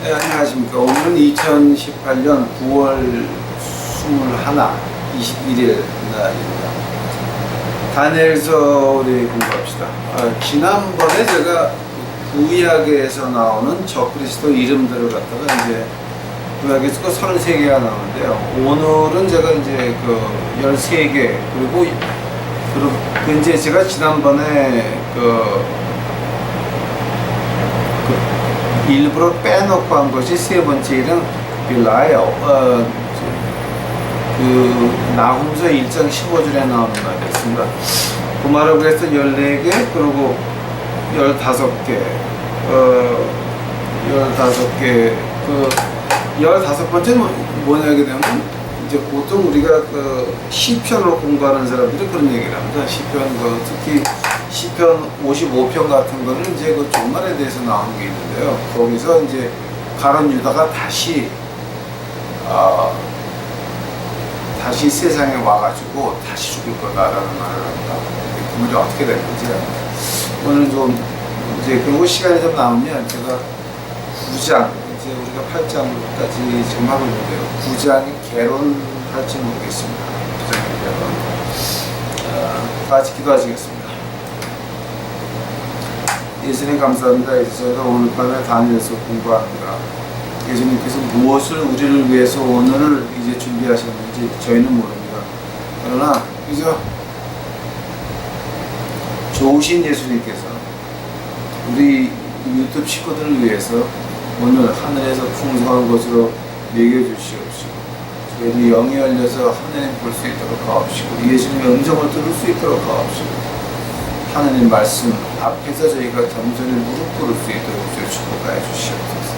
네, 안녕하십니까. 오늘은 2018년 9월 21일 날입니다. 다니엘서를 공부합시다. 지난번에 제가 구약에서 나오는 적그리스도 이름들을 갖다가 이제 구약에서 그 33개가 나오는데요. 오늘은 제가 이제 그 13개 그리고 이제 제가 지난번에 일부러 빼놓고 한 것이 세 번째 이름 빌라예요. 나훔서 1장 15절에 나오는 말이었습니다. 그 말을 그래서 14개 그리고 15개 15개 15번째는 뭐냐게 되면 이제 보통 우리가 시편을 공부하는 사람들이 그런 얘기를 합니다. 시편 특히 시편 55편 같은 거는 이제 종말에 대해서 나오는 게 있는데요. 거기서 이제 가룟 유다가 다시 세상에 와가지고 다시 죽을 거다라는 말을 합니다. 그 말이 어떻게 될 건지 오늘 좀 이제 그리고 시간이 좀 남으면 제가 9장 이제 우리가 8장까지 지금 하고 있는데요. 9장이 개론할지 모르겠습니다. 9장이 개론 같이 기도하시겠습니다. 예수님 감사합니다. 저희가 오늘 밤에 다니엘서 공부합니다. 예수님께서 무엇을 우리를 위해서 오늘을 이제 준비하셨는지 저희는 모릅니다. 그러나 그저 좋으신 예수님께서 우리 유튜브 식구들을 위해서 오늘 하늘에서 풍성한 것으로 먹여주시옵시고 저희도 영이 열려서 하나님 볼 수 있도록 하옵시고 예수님의 음성을 들을 수 있도록 하옵시고 하나님 말씀 앞에서 저희가 겸손히 무릎 꿇을 수 있도록 주여 축복하여 주시옵소서.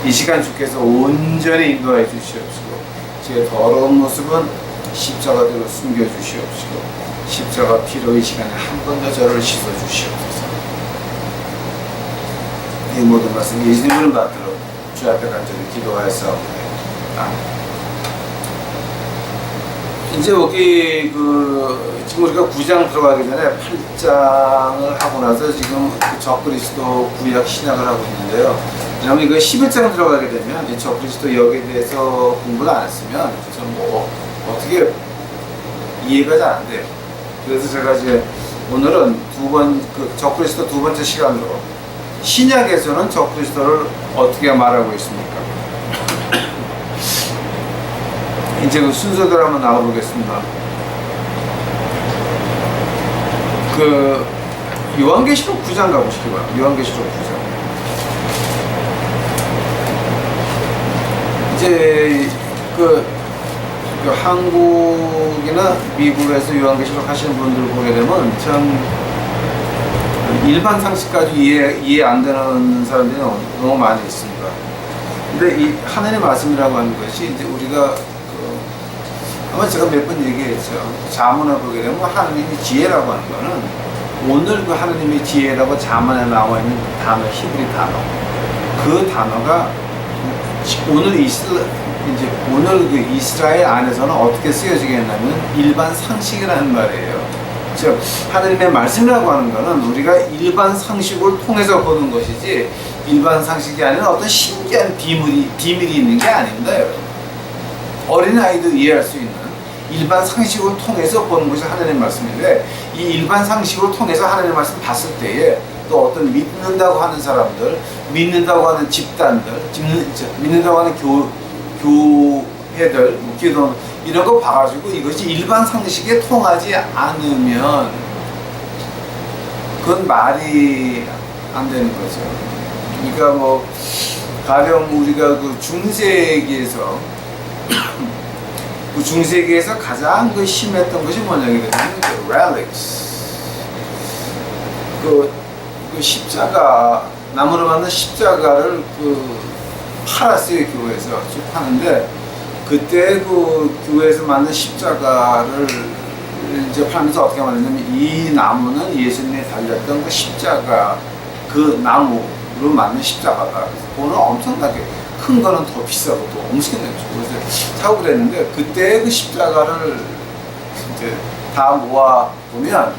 이 시간 주께서 온전히 인도하여 주시옵시고 제 더러운 모습은 십자가대로 숨겨 주시옵시고 십자가 피로 이 시간에 한 번 더 저를 씻어 주시옵소서. 이 모든 말씀 예수님을 받들어 주 앞에 간절히 기도하였사옵나이다. 아멘. 이제 여기 지금 우리가 9장 들어가기 전에 8장을 하고 나서 지금 적그리스도 구약 신약을 하고 있는데요. 그러면 이거 11장 들어가게 되면 이 적그리스도 역에 대해서 공부를 안 했으면 좀 어떻게 이해가 잘 안 돼요. 그래서 제가 이제 오늘은 적그리스도 두 번째 시간으로 신약에서는 적그리스도를 어떻게 말하고 있습니까? 이제 그 순서대로 한번 나가보겠습니다. 요한계시록 9장 가보시기 바랍니다. 요한계시록 9장. 이제 한국이나 미국에서 요한계시록 하시는 분들 보게 되면 참 일반 상식까지 이해 안 되는 사람들이 너무 많이 있습니다. 근데 이 하나님의 말씀이라고 하는 것이 이제 우리가 아마 제가 몇 번 얘기했죠. 자문을 보게 되면 하나님의 지혜라고 하는 거는 오늘 그 하나님의 지혜라고 자문에 나와 있는 그 단어, 히브리 단어. 그 단어가 오늘 그 이스라엘 안에서는 어떻게 쓰여지겠냐면 일반 상식이라는 말이에요. 즉 하나님의 말씀이라고 하는 거는 우리가 일반 상식을 통해서 보는 것이지 일반 상식이 아니라 어떤 신기한 비밀이 있는 게 아닙니다, 여러분. 어린아이도 이해할 수 있는 일반 상식을 통해서 보는 것이 하나님의 말씀인데 이 일반 상식을 통해서 하나님의 말씀 봤을 때에 또 어떤 믿는다고 하는 사람들, 믿는다고 하는 집단들, 믿는다고 하는 교회들, 기도 이런 거 봐가지고 이것이 일반 상식에 통하지 않으면 그건 말이 안 되는 거죠. 그러니까 가령 우리가 중세기에서 중세기에서 가장 심했던 것이 뭐냐면 relics 십자가 나무로 만든 십자가를 팔았어요. 교회에서 쭉 파는데 그때 교회에서 만든 십자가를 이제 팔면서 어떻게 말했냐면 이 나무는 예수님이 달렸던 십자가 나무로 만든 십자가다. 그거는 엄청나게 큰 거는 더 비싸고 또 엄청나게 그래서 사고 그랬는데 그때 십자가를 이제 다 모아 보면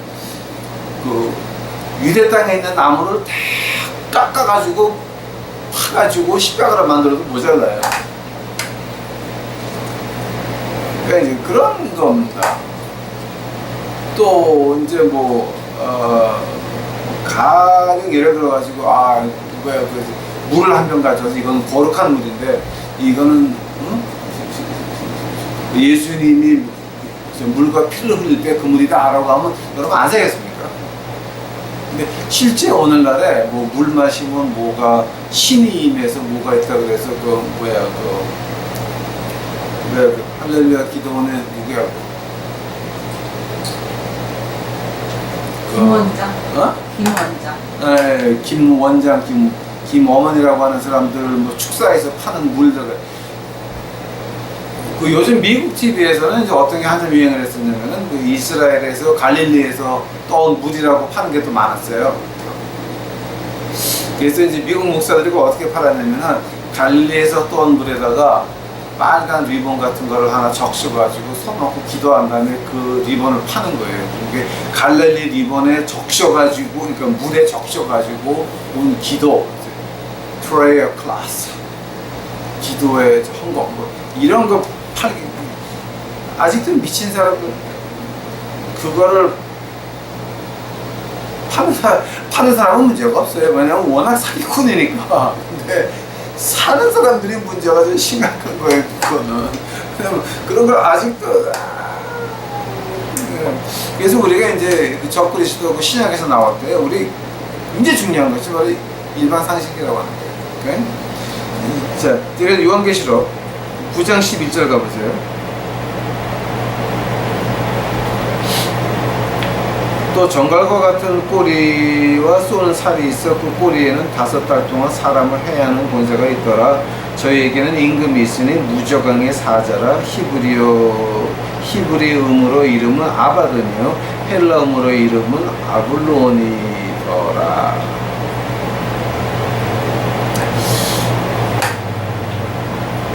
유대 땅에 있는 나무를 다 깎아가지고 파가지고 십자가를 만들어도 모자라요. 그러니까 이제 그런 겁니다. 또 이제 가령 예를 들어가지고 물을 한 병 가져서 이거는 거룩한 물인데 이거는 예수님이 물과 피를 흘릴 때 그 물이다라고 하면 여러분 안 사겠습니까? 근데 실제 오늘날에 물 마시면 뭐가 신이 임해서 뭐가 있다 그래서 할렐루야 기도원에 누구야? 김원장. 김원장. 네, 김원장, 김어머니라고 하는 사람들 축사에서 파는 물들. 요즘 미국 TV에서는 이제 어떤 게 한참 유행을 했었냐면은 이스라엘에서 갈릴리에서 떠온 물이라고 파는 게 또 많았어요. 그래서 이제 미국 목사들이 어떻게 팔았냐면은 갈릴리에서 떠온 물에다가 빨간 리본 같은 거를 하나 적셔가지고 손 놓고 기도한 다음에 그 리본을 파는 거예요. 그게 갈릴리 리본에 적셔가지고, 그러니까 물에 적셔가지고 온 기도, prayer class, 기도의 헌금, 이런 거 팔기. 아직도 미친 사람들 그거를 파는 사람은 문제가 없어요. 왜냐면 워낙 사기꾼이니까. 근데 사는 사람들이 문제가 좀 심각한 거예요. 그거는 그런 걸 아직도. 그래서 우리가 이제 적그리스도하고 신약에서 나올 때 우리 굉장히 중요한 것이 바로 일반 상식이라고 하는 거예요. 오케이? 자, 그래서 요한계시록 9장 11절 가보세요. 또 정갈과 같은 꼬리와 쏘는 살이 있어 그 꼬리에는 5달 동안 사람을 해하는 권세가 있더라. 저희에게는 임금이 있으니 무저강의 사자라. 히브리음으로 이름은 아바드며 헬라음으로 이름은 아블론이더라.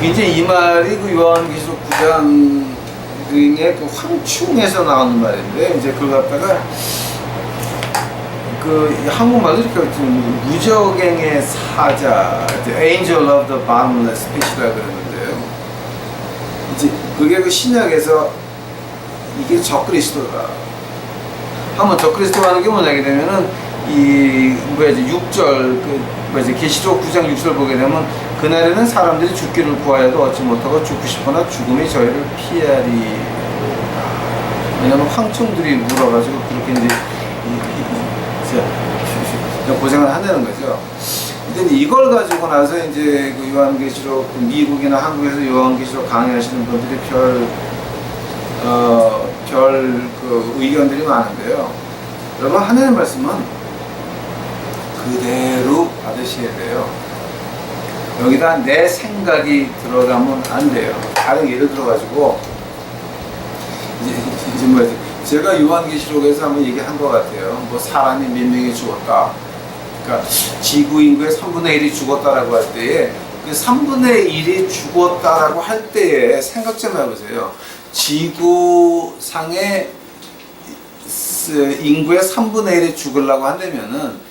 이제 이 말이 그 요한계시록 9장 의 그 황충에서 나오는 말인데, 이제 그걸 갖다가 한국말로 이렇게 무적행의 사자, The Angel of the Bottomless Pit이라 그러는데요. 이제 그게 그 신약에서 이게 적그리스도다. 한번 적그리스도가 하는 게 뭐냐게 되면은 이 6절 계시록 9장 6절 보게 되면 그날에는 사람들이 죽기를 구하여도 얻지 못하고 죽고 싶거나 죽음이 저희를 피하리. 왜냐면 황충들이 물어가지고 그렇게 이제 고생을 한다는 거죠. 근데 이걸 가지고 나서 이제 그 요한계시록, 미국이나 한국에서 요한계시록 강의하시는 분들이 의견들이 많은데요. 여러분, 하나님의 말씀은 그대로 받으셔야 돼요. 여기다 내 생각이 들어가면 안 돼요. 다른 예를 들어가지고, 제가 요한계시록에서 한번 얘기한 것 같아요. 사람이 몇 명이 죽었다. 그러니까 지구 인구의 3분의 1이 죽었다라고 할 때에, 그 3분의 1이 죽었다라고 할 때에 생각 좀 해보세요. 지구상의 인구의 3분의 1이 죽으려고 한다면은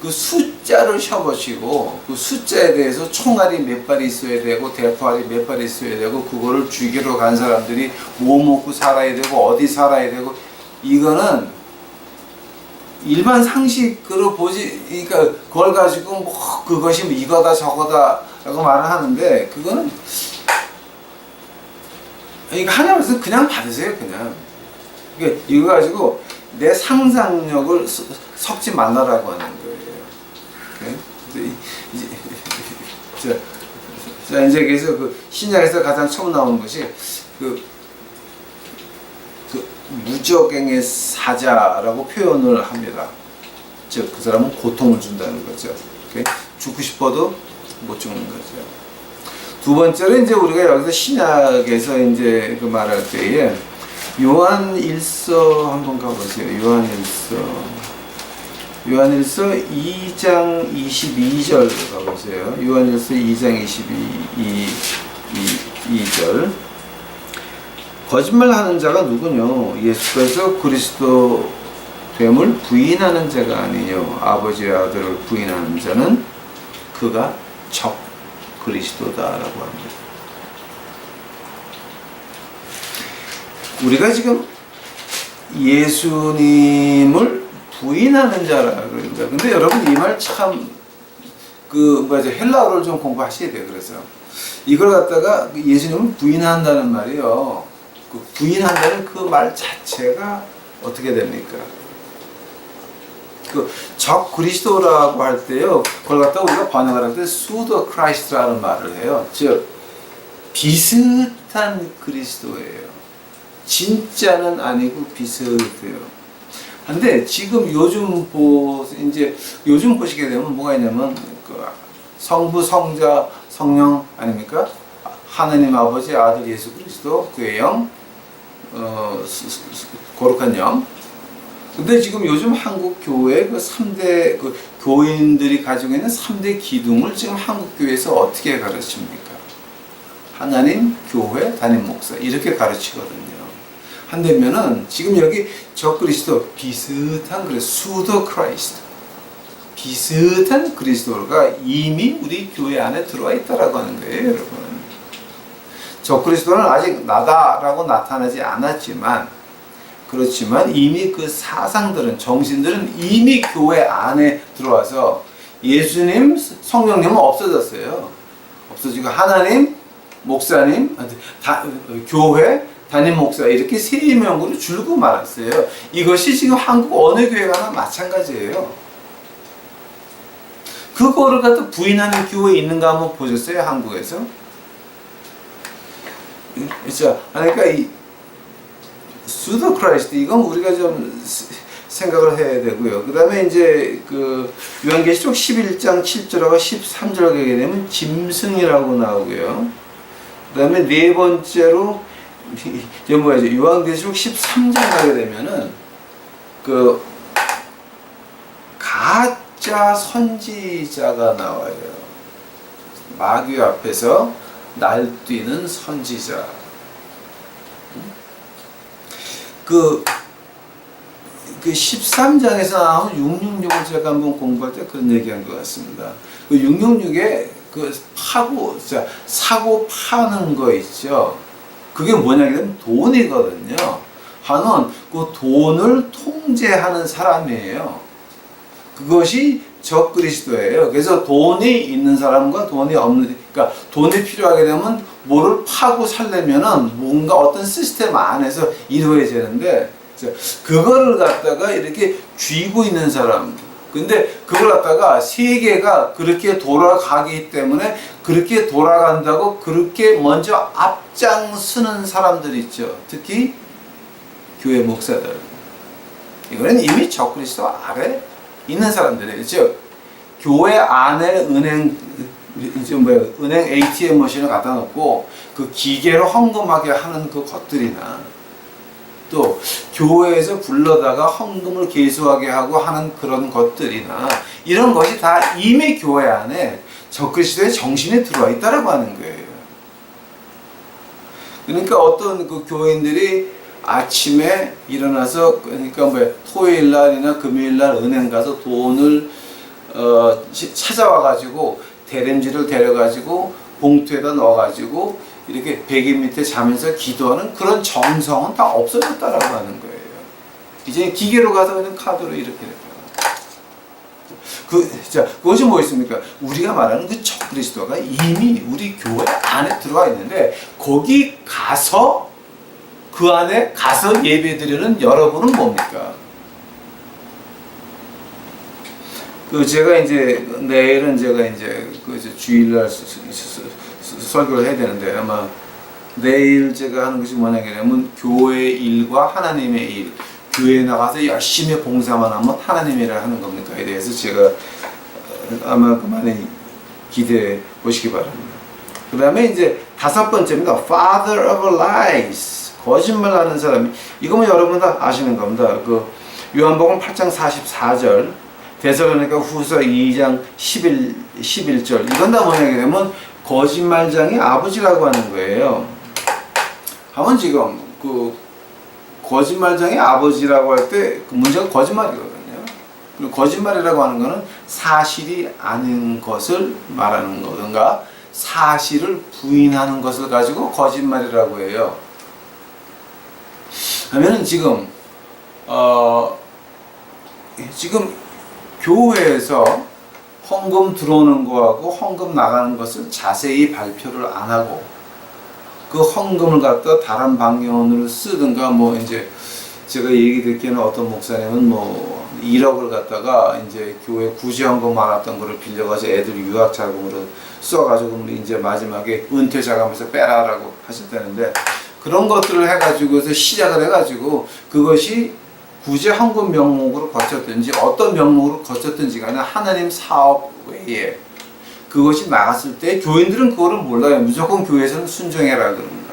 그 숫자를 셔보시고 그 숫자에 대해서 총알이 몇 발이 있어야 되고 대포알이 몇 발이 있어야 되고 그거를 죽이러 간 사람들이 뭐 먹고 살아야 되고 어디 살아야 되고, 이거는 일반 상식으로 보지, 그러니까 그걸 가지고 그것이 이거다 저거다 라고 말을 하는데, 그거는 그러니까 하나님께서 그냥 받으세요. 그냥 그러니까 이거 가지고 내 상상력을 섞지 말라라고 하는 거예요. 자, 이제 그래서 그 신약에서 가장 처음 나오는 것이 그 무적행의 사자라고 표현을 합니다. 즉, 그 사람은 고통을 준다는 거죠. 죽고 싶어도 못 죽는 거죠. 두 번째로 이제 우리가 여기서 신약에서 이제 그 말할 때에 요한일서 한번 가보세요. 요한일서 2장 22절 가보세요. 요한일서 2장 22절. 거짓말하는 자가 누구뇨? 예수께서 그리스도 됨을 부인하는 자가 아니뇨. 아버지의 아들을 부인하는 자는 그가 적 그리스도다라고 합니다. 우리가 지금 예수님을 부인하는 자라 그럽니다. 근데 여러분 이 말 참 헬라어를 좀 공부하셔야 돼요. 그래서 이걸 갖다가 예수님을 부인한다는 말이요. 그 부인한다는 그 말 자체가 어떻게 됩니까? 그 적 그리스도라고 할 때요. 그걸 갖다가 우리가 번역을 할 때 수도 크라이스트라는 말을 해요. 즉 비슷한 그리스도예요. 진짜는 아니고 비슷해요. 근데 지금 요즘 보시게 되면 뭐가 있냐면 그 성부, 성자, 성령 아닙니까? 하나님 아버지, 아들 예수 그리스도, 그의 영, 거룩한 영. 근데 지금 요즘 한국 교회 그 3대 그 교인들이 가지고 있는 3대 기둥을 지금 한국 교회에서 어떻게 가르칩니까? 하나님, 교회, 담임 목사 이렇게 가르치거든요. 한대면은 지금 여기 적 그리스도 비슷한 수도 크라이스트 비슷한 그리스도가 이미 우리 교회 안에 들어와 있다라고 하는 거예요, 여러분. 적 그리스도는 아직 나다라고 나타나지 않았지만 그렇지만 이미 그 사상들은 정신들은 이미 교회 안에 들어와서 예수님, 성령님은 없어졌어요. 없어지고 하나님, 목사님, 교회, 담임 목사 이렇게 세 명으로 줄고 말았어요. 이것이 지금 한국 어느 교회 가나 마찬가지예요. 그거를 갖다 부인하는 교회 있는가 한번 보셨어요? 한국에서? 그렇죠. 그러니까 이 수도 크라이스트 이건 우리가 좀 생각을 해야 되고요. 그 다음에 이제 그 요한계시록 11장 7절하고 13절 가게 되면 짐승이라고 나오고요. 그 다음에 네 번째로 요한계시록 13장 가게 되면은 그 가짜 선지자가 나와요. 마귀 앞에서 날뛰는 선지자. 그 13장에서 나온 666을 제가 한번 공부할 때 그런 얘기한 것 같습니다. 그 666에 그 사고 파는 거 있죠. 그게 뭐냐면 돈이거든요. 하는 그 돈을 통제하는 사람이에요. 그것이 적 그리스도예요. 그래서 돈이 있는 사람과 돈이 없는, 그러니까 돈이 필요하게 되면 뭐를 파고 살려면은 뭔가 어떤 시스템 안에서 이루어지는데, 그거를 갖다가 이렇게 쥐고 있는 사람. 근데 그걸 갖다가 세계가 그렇게 돌아가기 때문에 그렇게 돌아간다고 그렇게 먼저 앞장서는 사람들 있죠. 특히 교회 목사들. 이거는 이미 적 그리스도 아래 있는 사람들이에요. 즉 교회 안에 은행 ATM 머신을 갖다 놓고 그 기계로 헌금하게 하는 그 것들이나 또 교회에서 불러다가 헌금을 계수하게 하고 하는 그런 것들이나 이런 것이 다 이미 교회 안에 적그리스도의 정신에 들어와 있다라고 하는 거예요. 그러니까 어떤 그 교인들이 아침에 일어나서 그러니까 토요일 날이나 금요일 날 은행 가서 돈을 찾아와 가지고 대рем지를 데려 가지고 봉투에다 넣어 가지고 이렇게 베개 밑에 자면서 기도하는 그런 정성은 다 없어졌다라고 하는 거예요. 이제 기계로 가서 그냥 카드로 이렇게 그것이 뭐였습니까? 우리가 말하는 그 적 그리스도가 이미 우리 교회 안에 들어와 있는데 거기 가서 그 안에 가서 예배드리는 여러분은 뭡니까? 제가 이제 내일은 제가 이제 주일날 설교를 해야 되는데 아마 내일 제가 하는 것이 뭐냐면 교회 일과 하나님의 일, 교회에 나가서 열심히 봉사만 하면 하나님의 일을 하는 겁니까에 대해서 제가 아마 많이 기대해 보시기 바랍니다. 그 다음에 이제 다섯 번째입니다. Father of lies, 거짓말하는 사람이. 이거는 여러분 다 아시는 겁니다. 그 요한복음 8장 44절, 데살로니가 후서 2장 11절 이건 다 뭐냐면 거짓말장의 아버지라고 하는 거예요. 하면 지금 그 거짓말장의 아버지라고 할 때 그 문제가 거짓말이거든요. 그리고 거짓말이라고 하는 것은 사실이 아닌 것을 말하는 거든가 사실을 부인하는 것을 가지고 거짓말이라고 해요. 그러면 지금 지금 교회에서 헌금 들어오는 거하고 헌금 나가는 것을 자세히 발표를 안 하고 그 헌금을 갖다 다른 방향으로 쓰든가 뭐 이제 제가 얘기 듣기에는 어떤 목사님은 뭐 1억을 갖다가 이제 교회 구제헌금 많았던 거를 빌려가지고 애들 유학 자금으로 써가지고 이제 마지막에 은퇴 자금에서 빼라라고 하셨다는데 그런 것들을 해가지고서 시작을 해가지고 그것이 구제 헌금 명목으로 거쳤든지 어떤 명목으로 거쳤든지 간에 하나님 사업 외에 그것이 나갔을 때 교인들은 그거를 몰라요. 무조건 교회에서는 순종해라 그럽니다.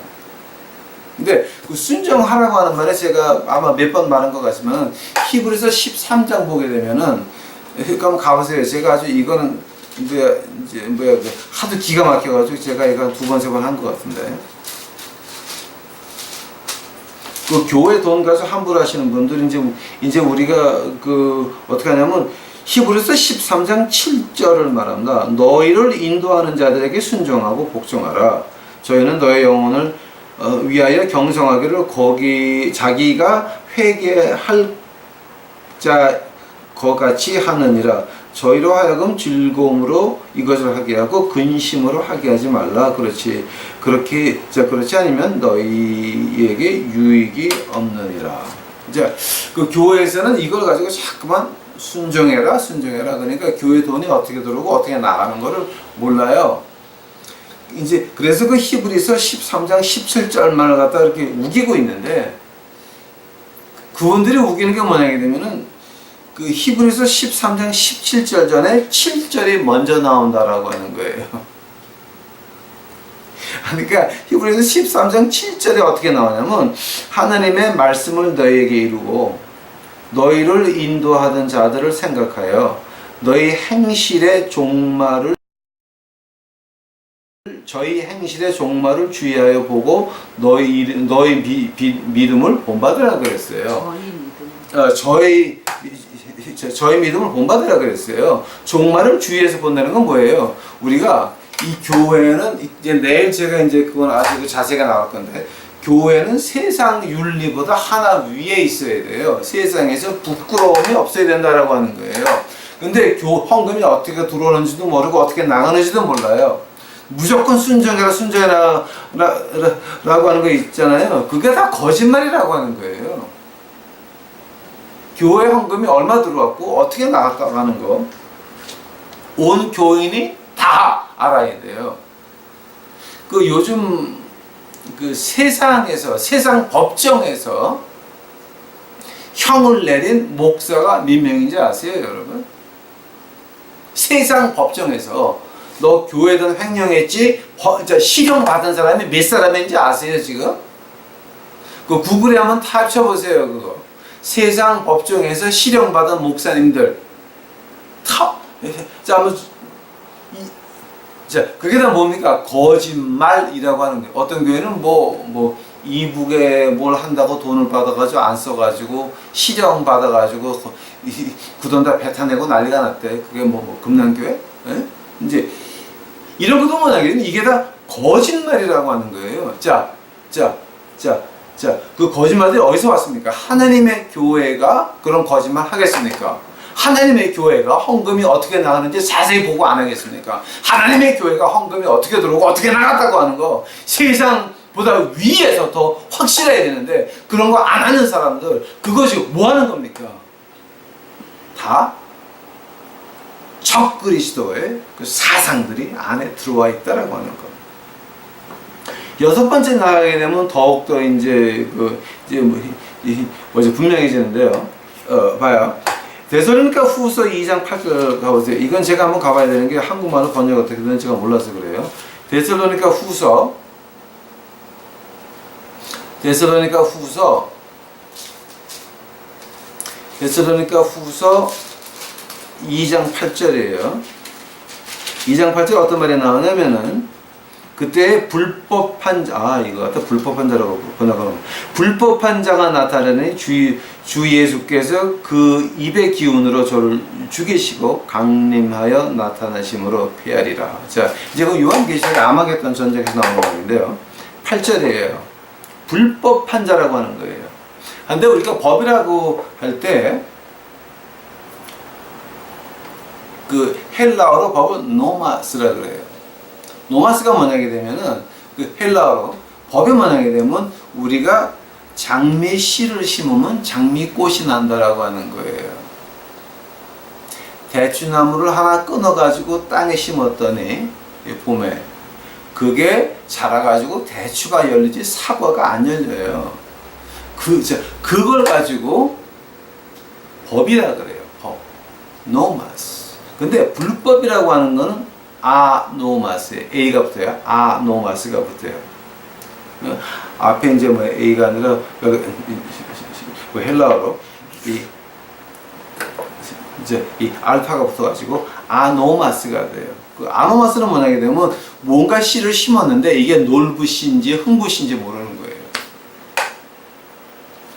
근데 그 순종하라고 하는 말에 제가 아마 몇 번 말한 것 같지만 히브리서 13장 보게 되면은 그럼 가보세요. 제가 아주 이거는 이제 하도 기가 막혀가지고 제가 이거 두 번 세 번 한 것 같은데 그 교회 돈 가지고 함부로 하시는 분들 이제 우리가 그 어떻게 하냐면 히브리서 13장 7절을 말합니다. 너희를 인도하는 자들에게 순종하고 복종하라. 저희는 너의 영혼을 위하여 경성하기를 거기 자기가 회개할 자 거같이 하느니라. 저희로 하여금 즐거움으로 이것을 하게 하고 근심으로 하게 하지 말라. 그렇지 않으면 너희에게 유익이 없느니라. 이제 그 교회에서는 이걸 가지고 자꾸만 순종해라. 그러니까 교회 돈이 어떻게 들어오고 어떻게 나가는 거를 몰라요. 이제 그래서 그 히브리서 13장 17절만을 갖다 이렇게 우기고 있는데 그분들이 우기는 게 뭐냐게 되면은 그 히브리서 13장 17절 전에 7절이 먼저 나온다라고 하는 거예요. 그러니까 히브리서 13장 7절에 어떻게 나오냐면 하나님의 말씀을 너희에게 이루고 너희를 인도하던 자들을 생각하여 너희 행실의 저희 행실의 종말을 주의하여 보고 너희 믿음을 본받으라 그랬어요. 저희 믿음을 본받으라 그랬어요. 종말을 주의해서 본다는 건 뭐예요? 우리가 이 교회는 이제 내일 제가 이제 그건 아주 자세가 나올 건데 교회는 세상 윤리보다 하나 위에 있어야 돼요. 세상에서 부끄러움이 없어야 된다라고 하는 거예요. 근데 헌금이 어떻게 들어오는지도 모르고 어떻게 나가는지도 몰라요. 무조건 순종해라 라고 하는 거 있잖아요. 그게 다 거짓말이라고 하는 거예요. 교회 헌금이 얼마 들어왔고 어떻게 나갔다고 하는 거 온 교인이 다 알아야 돼요. 그 요즘 그 세상 법정에서 형을 내린 목사가 몇 명인지 아세요, 여러분? 세상 법정에서 너 교회 돈 횡령했지? 실형 받은 사람이 몇 사람인지 아세요, 지금? 그 구글에 한번 타쳐보세요, 그거. 세상 법정에서 실형 받은 목사님들. 그게 다 뭡니까? 거짓말이라고 하는 거예요. 어떤 교회는 이북에 뭘 한다고 돈을 받아가지고 안 써가지고 실형 받아가지고 그 돈 다 뱉어내고 난리가 났대. 그게 금난교회? 예? 이제 이런 것도 뭐냐면 이게 다 거짓말이라고 하는 거예요. 그 거짓말들이 어디서 왔습니까? 하나님의 교회가 그런 거짓말 하겠습니까? 하나님의 교회가 헌금이 어떻게 나가는지 자세히 보고 안 하겠습니까? 하나님의 교회가 헌금이 어떻게 들어오고 어떻게 나갔다고 하는 거 세상보다 위에서 더 확실해야 되는데 그런 거 안 하는 사람들 그것이 뭐 하는 겁니까? 다 적그리스도의 그 사상들이 안에 들어와 있다라고 하는 거. 여섯 번째 나가게 되면 더욱더 이제 분명해지는데요. 봐요. 데살로니가 후서 2장 8절 가보세요. 이건 제가 한번 가봐야 되는 게 한국말로 번역 어떻게 되는지 제가 몰라서 그래요. 데살로니가 후서 2장 8절이에요. 2장 8절 어떤 말이 나오냐면은 그때 불법한 자, 이거 갖다 불법한 자라고 번역하면 불법한 자가 나타나니 주 예수께서 그 입의 기운으로 저를 죽이시고 강림하여 나타나심으로 피하리라. 자, 이제 그 요한계시록의 아마겟돈 전쟁에서 나오는 말인데요. 8절이에요. 불법한 자라고 하는 거예요. 근데 우리가 법이라고 할 때 그 헬라어로 법은 노마스라 그래요. 노마스가 뭐냐게 되면은 그 헬라어로 법이 뭐냐게 되면 우리가 장미 씨를 심으면 장미꽃이 난다라고 하는 거예요. 대추나무를 하나 끊어가지고 땅에 심었더니 봄에 그게 자라가지고 대추가 열리지 사과가 안 열려요. 그걸 가지고 법이라 그래요. 법. 노마스. 근데 불법이라고 하는 거는 아노마스에 A가 붙어요. 아노마스가 붙어요. 앞에 이제 뭐 A가 아니라 헬라어로 이 알파가 붙어가지고 아노마스가 돼요. 그 아노마스는 뭐냐게 되면 뭔가 씨를 심었는데 이게 놀붓인지 흥붓인지 모르는 거예요.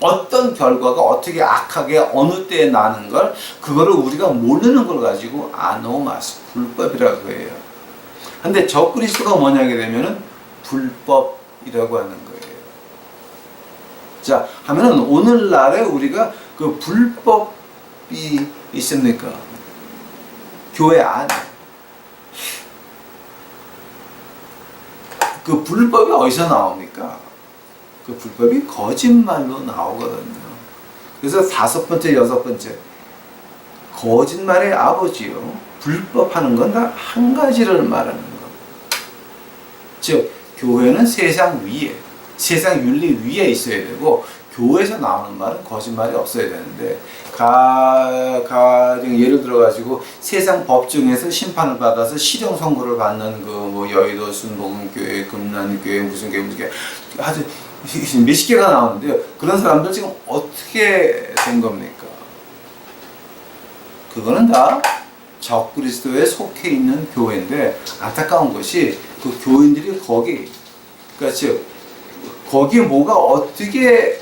어떤 결과가 어떻게 악하게 어느 때에 나는 걸 그거를 우리가 모르는 걸 가지고 아노마스 불법이라고 해요. 근데 적그리스도가 뭐냐게 되면은 불법이라고 하는 거예요. 자, 하면은 오늘날에 우리가 그 불법이 있습니까? 교회 안에 그 불법이 어디서 나옵니까? 그 불법이 거짓말로 나오거든요. 그래서 5번째, 6번째 거짓말의 아버지요. 불법하는 건 다 한 가지를 말하는 거. 즉 교회는 세상 위에, 세상 윤리 위에 있어야 되고 교회에서 나오는 말은 거짓말이 없어야 되는데 가령 예를 들어 가지고 세상 법정에서 심판을 받아서 실형 선고를 받는 그 뭐 여의도 순복음교회, 금난교회, 무슨 교회 아주 몇십 개가 나오는데요. 그런 사람들 지금 어떻게 된 겁니까? 그거는 다 적그리스도에 속해 있는 교회인데 안타까운 것이 그 교인들이 그러니까 즉 거기에 뭐가 어떻게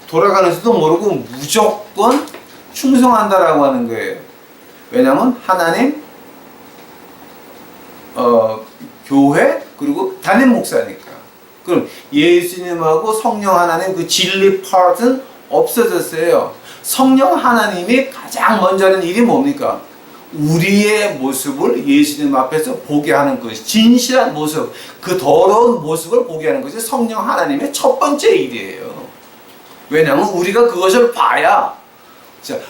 돌아가는지도 모르고 무조건 충성한다라고 하는 거예요. 왜냐하면 하나님, 교회 그리고 담임 목사니까. 그럼 예수님하고 성령 하나님 그 진리 파트는 없어졌어요. 성령 하나님이 가장 먼저 하는 일이 뭡니까? 우리의 모습을 예수님 앞에서 보게 하는 것이 진실한 모습, 그 더러운 모습을 보게 하는 것이 성령 하나님의 첫 번째 일이에요. 왜냐하면 우리가 그것을 봐야,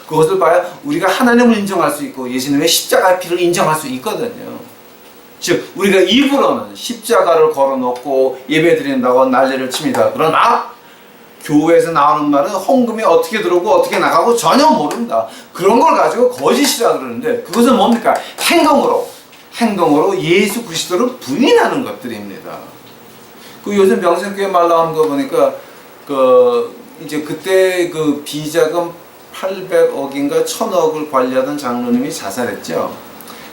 그것을 봐야 우리가 하나님을 인정할 수 있고 예수님의 십자가의 피를 인정할 수 있거든요. 즉 우리가 입으로는 십자가를 걸어놓고 예배드린다고 난리를 칩니다. 그러나 교회에서 나오는 말은 헌금이 어떻게 들어오고 어떻게 나가고 전혀 모른다. 그런 걸 가지고 거짓이라 그러는데 그것은 뭡니까? 행동으로 예수 그리스도를 부인하는 것들입니다. 그 요즘 명성교회 말 나오는 거 보니까 이제 그때 그 비자금 800억인가 1000억을 관리하던 장로님이 자살했죠.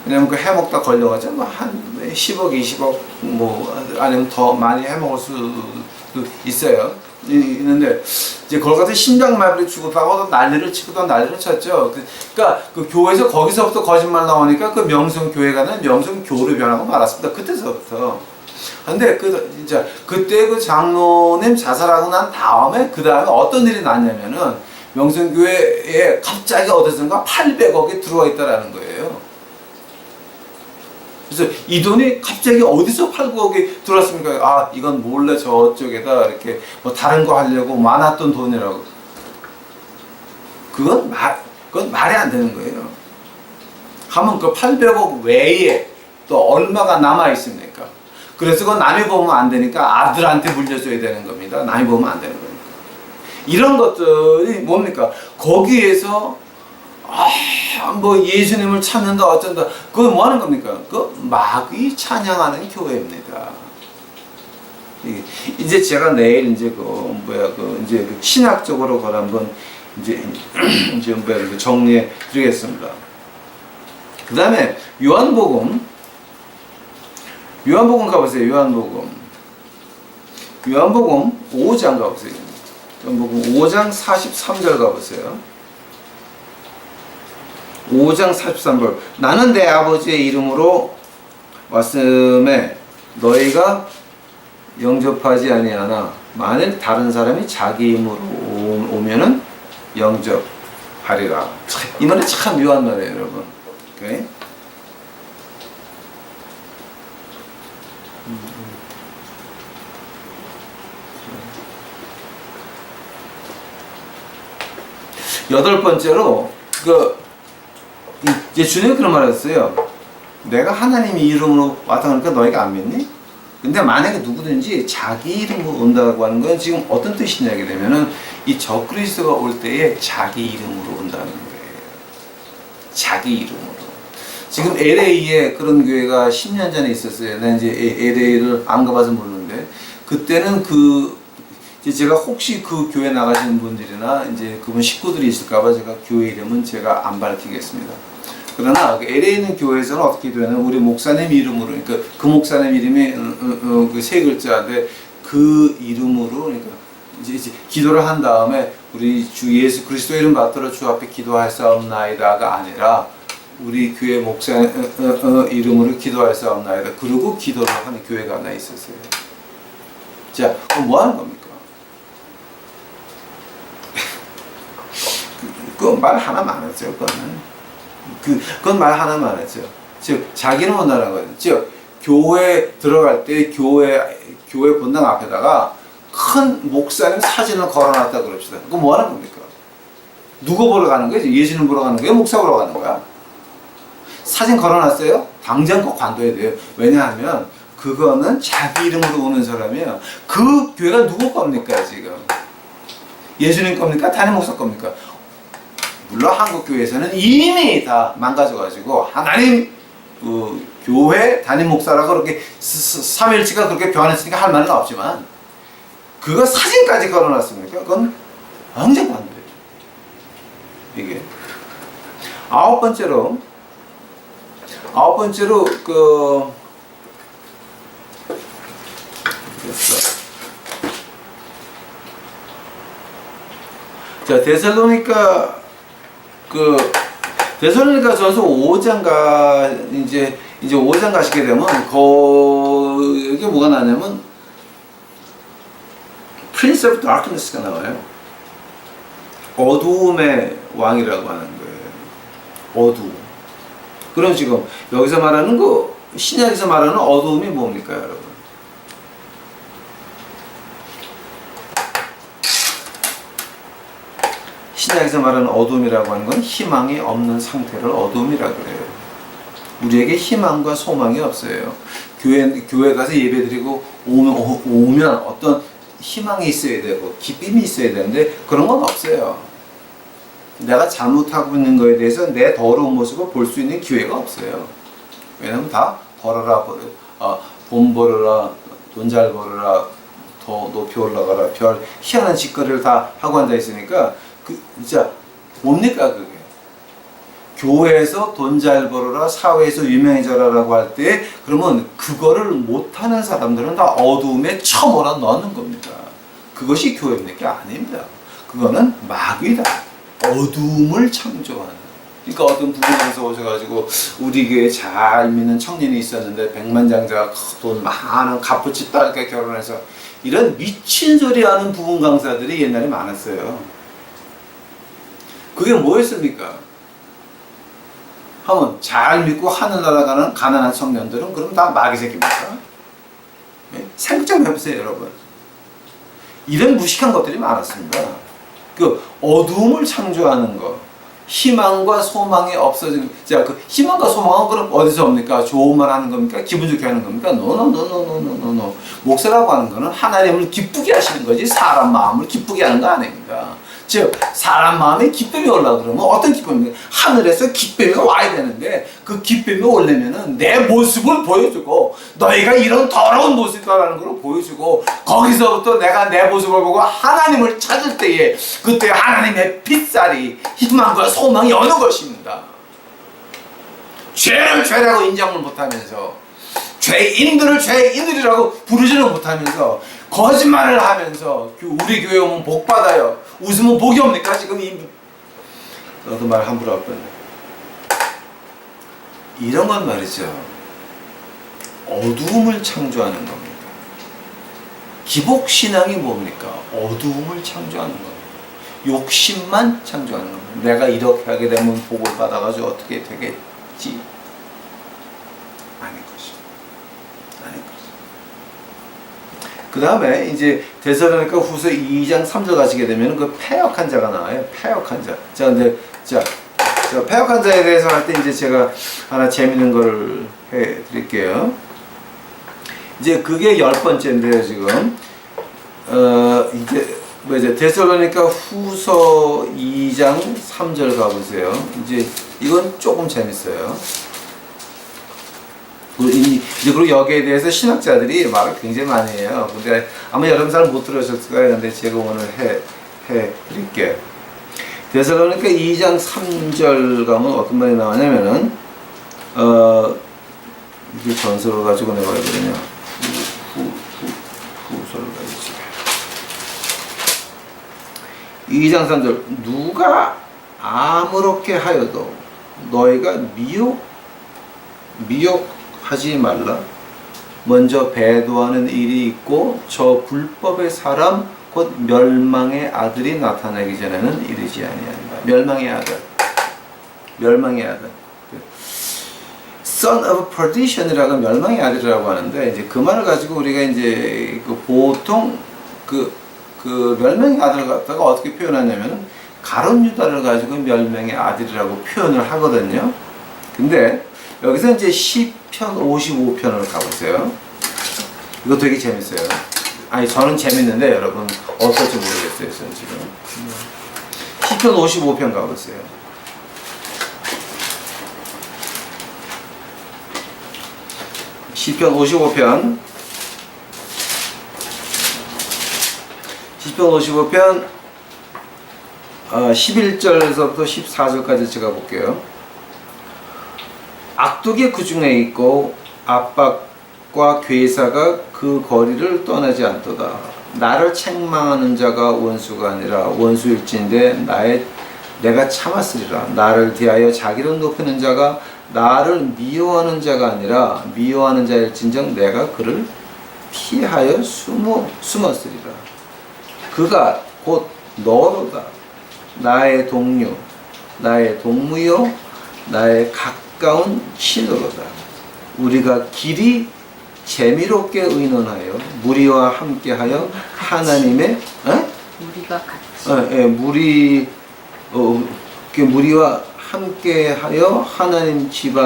왜냐면 그 해먹다 걸려가지고 한 10억, 20억 아니면 더 많이 해먹을 수도 있어요. 있는데 이제 그걸 가지고 심장마비를 주고다가 난리를 치고도 난리를 쳤죠. 그러니까 그 교회에서 거기서부터 거짓말 나오니까 그 명성교회가 명성교로 변하고 말았습니다. 그때서부터. 근데 그때 그 장로님 자살하고 난 다음에 그 다음에 어떤 일이 났냐면은 명성교회에 갑자기 어디선가 800억이 들어와 있다라는 거예요. 그래서 이 돈이 갑자기 어디서 800억이 들어왔습니까? 이건 몰래 저쪽에다 이렇게 뭐 다른 거 하려고 많았던 돈이라고. 그건 말이 안 되는 거예요. 하면 그 800억 외에 또 얼마가 남아 있습니까? 그래서 그건 남이 보면 안 되니까 아들한테 물려줘야 되는 겁니다. 남이 보면 안 되는 겁니다. 이런 것들이 뭡니까? 거기에서 뭐 예수님을 찾는다 어쩐다. 그건 뭐 하는 겁니까? 그 마귀 찬양하는 교회입니다. 이제 제가 내일 이제 이제 신학적으로 그걸 한번 이제 정리해 드리겠습니다. 그 다음에 요한복음 요한복음 가보세요. 요한복음 5장 가보세요. 요한복음 5장 43절 가보세요. 5장 43절. 나는 내 아버지의 이름으로 왔음에 너희가 영접하지 아니하나 만일 다른 사람이 자기 이름으로 오면은 영접하리라. 이 말이 참 묘한 말이에요, 여러분. 오케이? 여덟 번째로 이제 주님이 그런 말을 했어요. 내가 하나님의 이름으로 왔다 그러니까 너희가 안 믿니? 근데 만약에 누구든지 자기 이름으로 온다고 하는 건 지금 어떤 뜻이냐 하게 되면은 이 적그리스도가 올 때에 자기 이름으로 온다는 거예요. 자기 이름으로. 지금 LA에 그런 교회가 10년 전에 있었어요. 난 이제 LA를 안 가봐서 모르는데 그때는 이제 제가 혹시 그 교회 나가시는 분들이나 이제 그분 식구들이 있을까봐 제가 교회 이름은 제가 안 밝히겠습니다. 그러나 LA에 있는 교회에서는 어떻게 되냐면 우리 목사님 이름으로, 그러니까 그 목사님 이름이 그 세 글자인데 그 이름으로, 그러니까 이제 기도를 한 다음에 우리 주 예수 그리스도 이름 받들어 주 앞에 기도할사옵나이다가 아니라 우리 교회 목사 이름으로 기도할사옵나이다. 그러고 기도를 하는 교회가 하나 있었어요. 자, 그럼 뭐 하는 겁니까? 그건 말 하나만 했죠. 그건 말 하나만 했죠. 즉 자기는 원하는 거예요. 즉 교회 들어갈 때 교회 본당 앞에다가 큰 목사님 사진을 걸어놨다 그럽시다. 그건 뭐 하는 겁니까? 누구 보러 가는 거예요? 예수님 보러 가는 거예요? 목사 보러 가는 거야? 사진 걸어놨어요? 당장 꼭 관둬야 돼요. 왜냐하면 그거는 자기 이름으로 오는 사람이에요. 그 교회가 누구 겁니까 지금? 예수님 겁니까? 담임 목사 겁니까? 물론 한국 교회에서는 이미 다 망가져가지고 하나님 교회 담임 목사라고 그렇게 삼일치가 그렇게 교환했으니까 할 말은 없지만 그거 사진까지 걸어놨습니까? 그건 완전 반대예요. 이게 아홉 번째로 자, 데살로니가 전서 5장가 이제 5장 가시게 되면 이게 뭐가 나냐면 Prince of Darkness가 나와요. 어두움의 왕이라고 하는 거예요. 어두움. 그럼 지금 여기서 말하는 신약에서 말하는 어두움이 뭡니까, 여러분? 신약에서 말하는 어둠이라고 하는 건 희망이 없는 상태를 어둠이라고 그래요. 우리에게 희망과 소망이 없어요. 교회 가서 예배드리고 오면 어떤 희망이 있어야 되고 기쁨이 있어야 되는데 그런 건 없어요. 내가 잘못하고 있는 거에 대해서 내 더러운 모습을 볼 수 있는 기회가 없어요. 왜냐면 다 벌어라, 돈 벌어라, 돈 잘 벌어라, 더 높이 올라가라, 별 희한한 짓거리를 다 하고 앉아 있으니까 진짜 뭡니까 그게? 교회에서 돈 잘 벌어라, 사회에서 유명해져라라고 할 때 그러면 그거를 못하는 사람들은 다 어두움에 쳐몰아 넣는 겁니다. 그것이 교회입니까? 아닙니다. 그거는 마귀다. 어두움을 창조하는. 그러니까 어떤 부모님께서 오셔가지고 우리 교회에 잘 믿는 청년이 있었는데 백만장자 돈 많은 값어치 딸과 결혼해서 이런 미친 소리 하는 부분 강사들이 옛날에 많았어요. 그게 뭐였습니까? 하면 잘 믿고 하늘 날아가는 가난한 청년들은 그럼 다 마귀 새끼입니까? 네? 생각 좀 해보세요, 여러분. 이런 무식한 것들이 많았습니다. 그 어두움을 창조하는 것, 희망과 소망이 없어지는. 자, 그 희망과 소망은 그럼 어디서 옵니까? 좋은 말 하는 겁니까? 기분 좋게 하는 겁니까? 노. 목사라고 하는 거는 하나님을 기쁘게 하시는 거지 사람 마음을 기쁘게 하는 거 아닙니다. 즉 사람 마음에 기쁨이 올라 그러면 어떤 기쁨입니까? 하늘에서 기쁨이 와야 되는데 그 기쁨이 오려면은 내 모습을 보여주고 너희가 이런 더러운 모습이라는 걸 보여주고 거기서부터 내가 내 모습을 보고 하나님을 찾을 때에 그때 하나님의 빛살이 희망과 소망이 어느 것입니다. 죄를 죄라고 인정을 못하면서 죄인들을 죄인들이라고 부르지는 못하면서 거짓말을 하면서 우리 교회 오면 복 받아요. 웃으면 복이 옵니까? 지금 너도 말 함부로 할 뻔해. 이런 건 말이죠. 어두움을 창조하는 겁니다. 기복신앙이 뭡니까? 어두움을 창조하는 겁니다. 욕심만 창조하는 겁니다. 내가 이렇게 하게 되면 복을 받아가지고 어떻게 되겠지? 아닐 것이죠. 아닐 것이죠. 그 다음에 이제 데살로니가 후서 2장 3절 가시게 되면 그 패역한 자가 나와요. 패역한 자. 자, 근데 자 패역한 자에 대해서 할 때 이제 제가 하나 재밌는 걸 해 드릴게요. 이제 그게 10번째인데요, 지금. 이제 데살로니가 후서 2장 3절 가보세요. 이제 이건 조금 재밌어요. 그리고 여기에 대해서 신학자들이 말을 굉장히 많이 해요. 근데 아마 여러분 잘 못 들으셨을 거예요. 근데 제가 오늘 해 드릴게요. 데살로니가 2장 3절 가면 어떤 말이 나오냐면은, 이게 전설을 가지고 내가 해거든요. 후설을 가지고. 2장 3절. 누가 아무렇게 하여도 너희가 미혹하지 말라. 먼저 배도하는 일이 있고 저 불법의 사람 곧 멸망의 아들이 나타나기 전에는 이르지 아니한다. 멸망의 아들. Son of perdition이라고 멸망의 아들이라고 하는데 이제 그 말을 가지고 우리가 이제 보통 그 멸망의 아들을 갖다가 어떻게 표현하냐면은 가룟 유다를 가지고 멸망의 아들이라고 표현을 하거든요. 근데 여기서 이제 시편 55편을 가보세요. 이거 되게 재밌어요. 아니 저는 재밌는데 여러분 어떨지 모르겠어요. 저는 지금 시편 55편 가보세요. 시편 55편 11절에서부터 14절까지 제가 볼게요. 악독이 그 중에 있고 압박과 괴사가 그 거리를 떠나지 않도다. 나를 책망하는 자가 원수가 아니라 원수일진데 내가 참았으리라. 나를 대하여 자기를 높이는 자가 나를 미워하는 자가 아니라 미워하는 자일진정 내가 그를 피하여 숨었으리라. 그가 곧 너로다. 나의 동료, 나의 동무요, 나의 가까운 친구로다. 우리가 길이 재미롭게 의논하여 무리와 함께하여 하나님의 우리가 같이 무리와 함께하여 하나님 집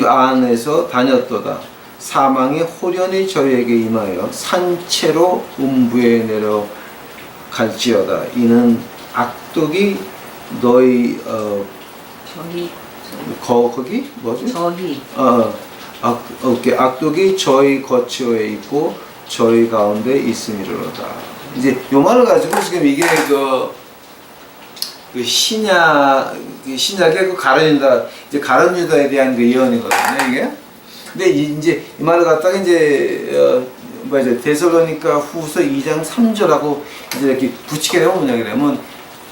안에서 다녔도다. 사망이 호련히 저에게 임하여 산채로 음부에 내려갈지어다. 이는 악독이 너희 거기 뭐지? 저희 악독이 저희 거처에 있고 저희 가운데 있음이로다. 이제 요 말을 가지고 지금 이게 그 신약의 그 가룟유다, 이제 가룟유다에 대한 그 예언이거든요, 이게. 근데 이제 이 말을 갖다가 이제 데살로니가 후서 2장 3절하고 이제 이렇게 붙이게 되면 뭐냐 그러면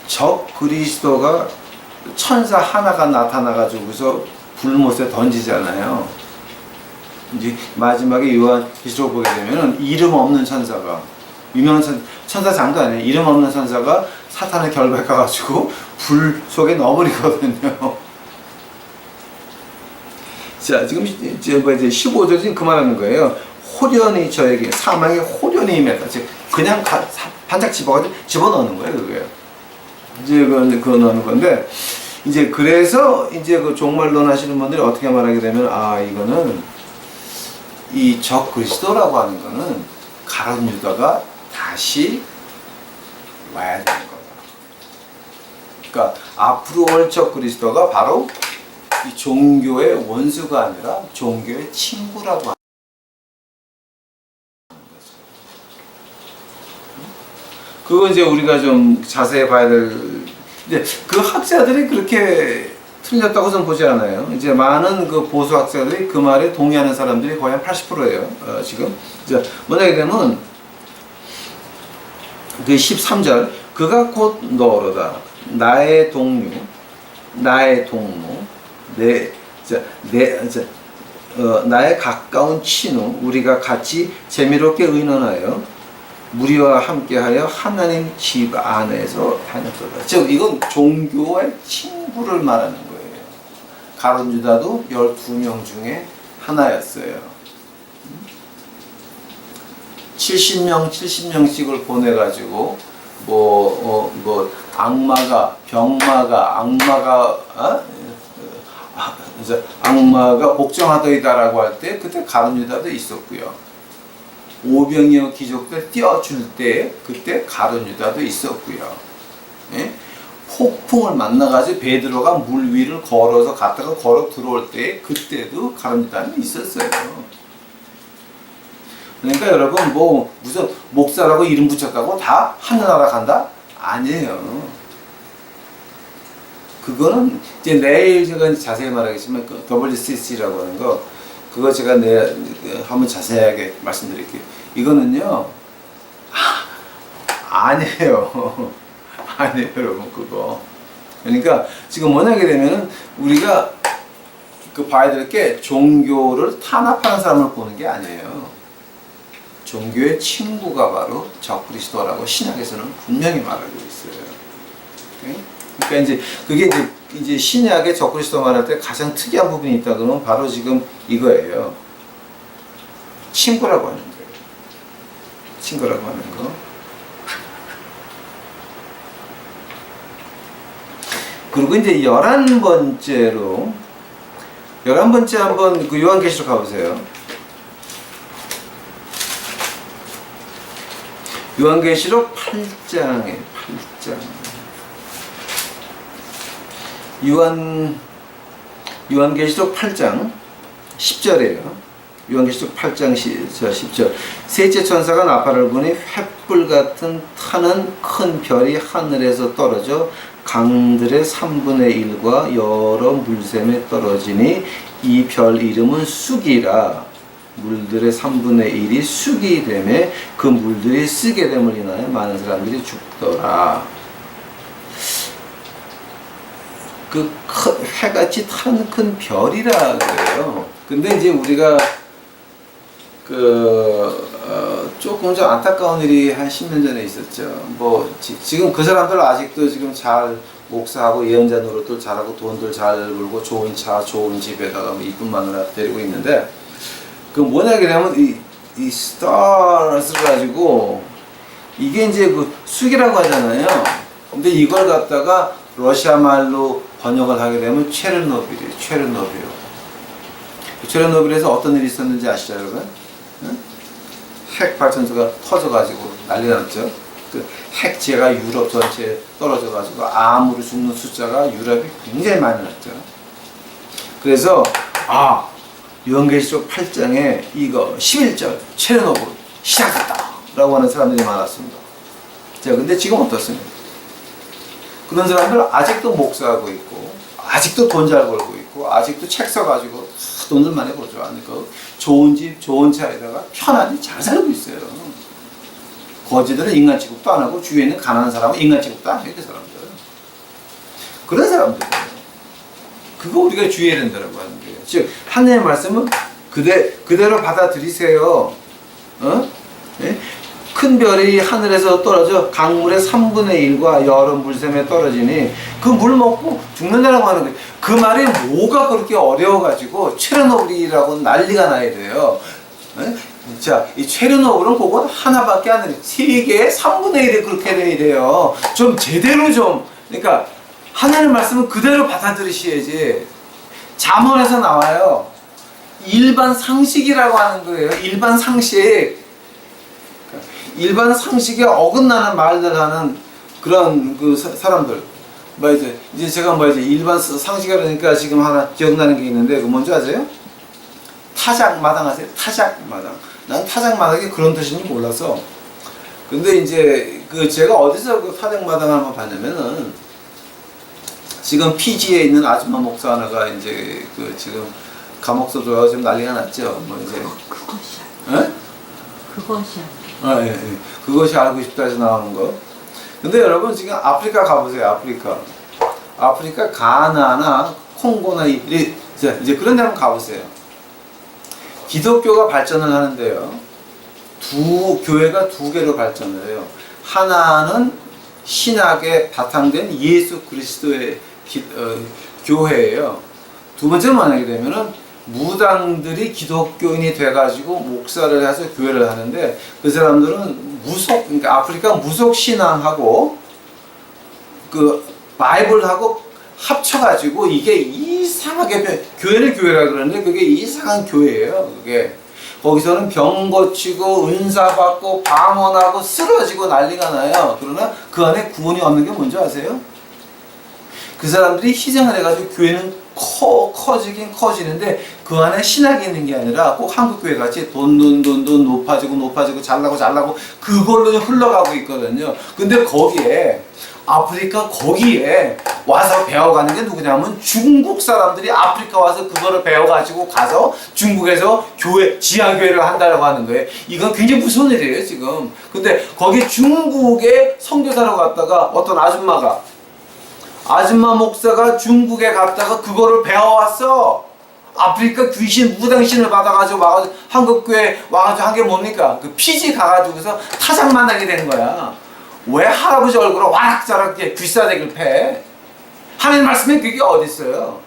적 그리스도가 천사 하나가 나타나가지고서 불못에 던지잖아요. 이제 마지막에 요한계시록 보게 되면은 이름 없는 천사가, 유명한 천사 장도 아니에요. 이름 없는 천사가 사탄을 결박해가지고 불 속에 넣어버리거든요. 자, 지금 이제 15절 지금 그만하는 거예요. 호련히 저에게, 사망의 호련히 임했다. 즉 그냥 반짝 집어넣는 거예요, 그거예요. 이제 그거 넣는 건데, 이제 그래서 이제 그 종말론 하시는 분들이 어떻게 말하게 되면, 이거는 이 적 그리스도라고 하는 거는 가룟 유다가 다시 와야 되는 거다. 그러니까 앞으로 올 적 그리스도가 바로 이 종교의 원수가 아니라 종교의 친구라고 하는 거죠. 그거 이제 우리가 좀 자세히 봐야 될. 이제 그 학자들이 그렇게 틀렸다고 저는 보지 않아요. 이제 많은 그 보수 학자들이 그 말에 동의하는 사람들이 거의 한 80%예요. 지금. 이제 뭐냐 되면 그 13절 그가 곧 너로다. 나의 동료, 나의 동무, 나의 가까운 친구, 우리가 같이 재미롭게 의논하여 무리와 함께하여 하나님 집 안에서 다녔다. 즉 이건 종교의 친구를 말하는 거예요. 가룟 유다도 12명 중에 하나였어요. 70명씩을 보내가지고 악마가 복종하더이다라고 할 때 그때 가룟 유다도 있었고요. 오병이어 귀족들 띄워줄 때 그때 가룟 유다도 있었고요. 예? 폭풍을 만나가지고 베드로가 물 위를 걸어서 갔다가 걸어 들어올 때 그때도 가룟 유다는 있었어요. 그러니까 여러분 뭐 무슨 목사라고 이름 붙였다고 다 하늘나라 간다? 아니에요. 그거는 이제 내일 제가 자세히 말하겠지만 그 WCC라고 하는 거 그거 제가 한번 자세하게 말씀드릴게요. 이거는요 아니에요. 아니에요 여러분 그거. 그러니까 지금 뭐냐게 되면은 우리가 그 봐야 될 게 종교를 탄압하는 사람을 보는 게 아니에요. 종교의 친구가 바로 적그리스도라고 신약에서는 분명히 말하고 있어요. 오케이? 그러니까 이제 그게 이제 신약의 적그리스도 말할 때 가장 특이한 부분이 있다 그러면 바로 지금 이거예요. 친구라고 하는 거예요. 친구라고 하는 거. 그리고 이제 11번째로 11번째 한번 그 요한계시록 가보세요. 요한계시록 8장에 8장. 요한계시록 8장 10절이에요. 요한계시록 8장 10절. 셋째 천사가 나팔을 부니 횃불 같은 타는 큰 별이 하늘에서 떨어져 강들의 3분의 1과 여러 물샘에 떨어지니 이 별 이름은 쑥이라. 물들의 3분의 1이 쑥이 되매 그 물들이 쓰게 됨을 인하여 많은 사람들이 죽더라. 그 해같이 타는 큰 별이라 그래요. 근데 이제 우리가 조금 좀 안타까운 일이 한 10년 전에 있었죠. 뭐 지금 그 사람들 아직도 지금 잘 목사하고 예언자 노릇들 잘하고 돈들 잘 벌고 좋은 차 좋은 집에다가 이쁜 마누라 데리고 있는데 그 뭐냐게 되면 이 스타를 가지고 이게 이제 그 쑥이라고 하잖아요. 근데 이걸 갖다가 러시아 말로 번역을 하게 되면 체르노빌이에요. 체르노빌에서 어떤 일이 있었는지 아시죠, 여러분? 응? 핵 발전소가 터져가지고 난리 났죠. 그 핵재가 유럽 전체에 떨어져가지고 암으로 죽는 숫자가 유럽이 굉장히 많이 났죠. 그래서 요한계시록 8장에 이거 11절 체르노빌 시작했다 라고 하는 사람들이 많았습니다. 자, 근데 지금 어떻습니까? 그런 사람들 아직도 목사하고 있고 아직도 돈 잘 벌고 있고 아직도 책 써가지고 돈을 많이 벌죠. 그 좋은 집 좋은 차에다가 편하게 잘 살고 있어요. 거지들은 인간 취급도 안 하고 주위에 있는 가난한 사람은 인간 취급도 안 해요. 그 사람들. 그런 사람들. 그거 우리가 주의해야 된다고 하는 거예요. 즉 하나님의 말씀은 그대로 받아들이세요. 네? 큰 별이 하늘에서 떨어져 강물의 3분의 1과 여러 물샘에 떨어지니 그 물 먹고 죽는다라고 하는 거예요. 그 말이 뭐가 그렇게 어려워가지고 체르노빌이라고 난리가 나야 돼요. 네? 자, 이 체르노빌은 그건 하나밖에 안 돼요. 세계의 3분의 1이 그렇게 돼야 돼요. 좀 제대로 좀 그러니까 하나님의 말씀은 그대로 받아들이셔야지. 잠언에서 나와요. 일반 상식이라고 하는 거예요. 일반 상식. 일반 상식에 어긋나는 말들 하는 그런 그 사람들. 이제 제가 일반 상식이라니까 지금 하나 기억나는 게 있는데, 그 뭔지 아세요? 타작마당 아세요? 타작마당. 난 타작마당이 그런 뜻인지 몰라서. 근데 이제 제가 어디서 그 타작마당을 한번 봤냐면은, 지금 피지에 있는 아줌마 목사 하나가 이제 그 지금 감옥서 들어가서 지금 난리가 났죠. 뭐 이제 그것이 예? 그것이 아, 예, 예. 그것이 알고 싶다 해서 나오는 거. 근데 여러분 지금 아프리카 가보세요. 아프리카 가나나 콩고나 이제 그런 데 한번 가보세요. 기독교가 발전을 하는데요. 교회가 두 개로 발전을 해요. 하나는 신학에 바탕된 예수 그리스도의 교회예요. 두 번째는 만약에 되면은 무당들이 기독교인이 돼가지고 목사를 해서 교회를 하는데 그 사람들은 그러니까 아프리카 무속 신앙하고 그 바이블하고 합쳐가지고 이게 이상하게 교회를 교회라 그러는데 그게 이상한 교회예요. 그게 거기서는 병 고치고 은사 받고 방언하고 쓰러지고 난리가 나요. 그러나 그 안에 구원이 없는 게 뭔지 아세요? 그 사람들이 희생을 해가지고 교회는 커지긴 커지는데 그 안에 신학이 있는 게 아니라 꼭 한국교회 같이 돈 높아지고 잘나고 그걸로 흘러가고 있거든요. 근데 아프리카 거기에 와서 배워가는 게 누구냐면 중국 사람들이 아프리카 와서 그거를 배워가지고 가서 중국에서 지하교회를 한다고 하는 거예요. 이건 굉장히 무서운 일이에요 지금. 근데 거기 중국에 선교사로 갔다가 어떤 아줌마 목사가 중국에 갔다가 그거를 배워왔어. 아프리카 귀신 무당신을 받아가지고 와가지고 한국교회 와가지고 한 게 뭡니까? 그 피지 가가지고서 타작 만나게 된 거야. 왜 할아버지 얼굴을 와락자락 귀싸대기를 패? 하나님 말씀에 그게 어디 있어요?